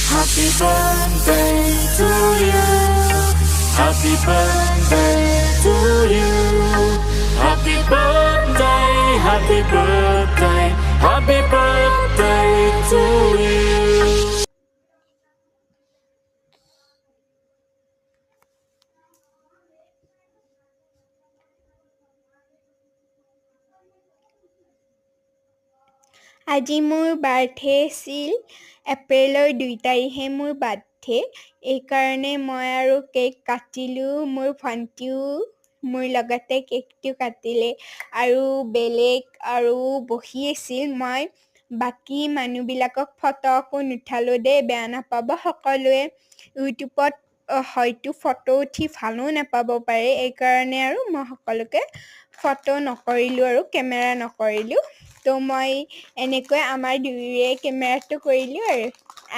Happy birthday to you. Happy birthday to you. Happy birthday, happy birthday, happy birthday to you. আজি মোৰ birthday আছিল এপ্ৰিলৰ 2 তাৰিখে মোৰ বাৰ্থডে এইকাৰণে মই আৰু কেক কাটিলোঁ মোৰ ভণ্টিও মোৰ লগতে কেকটো কাটিলে আৰু বেলেগ আৰু বহি আছিল মই বাকী মানুহবিলাকক ফটো আকৌ নুঠালোঁ দেই বেয়া নাপাব সকলোৱে ইউটিউবত হয়তো ফটো উঠি ভালো নাপাব পাৰে এইকাৰণে আৰু মই সকলোকে ফটো নকৰিলোঁ আৰু কেমেৰা নকৰিলোঁ তো মই এনেকৈ আমাৰ দুয়োৰে কেমেৰাটো কৰিলোঁ আৰু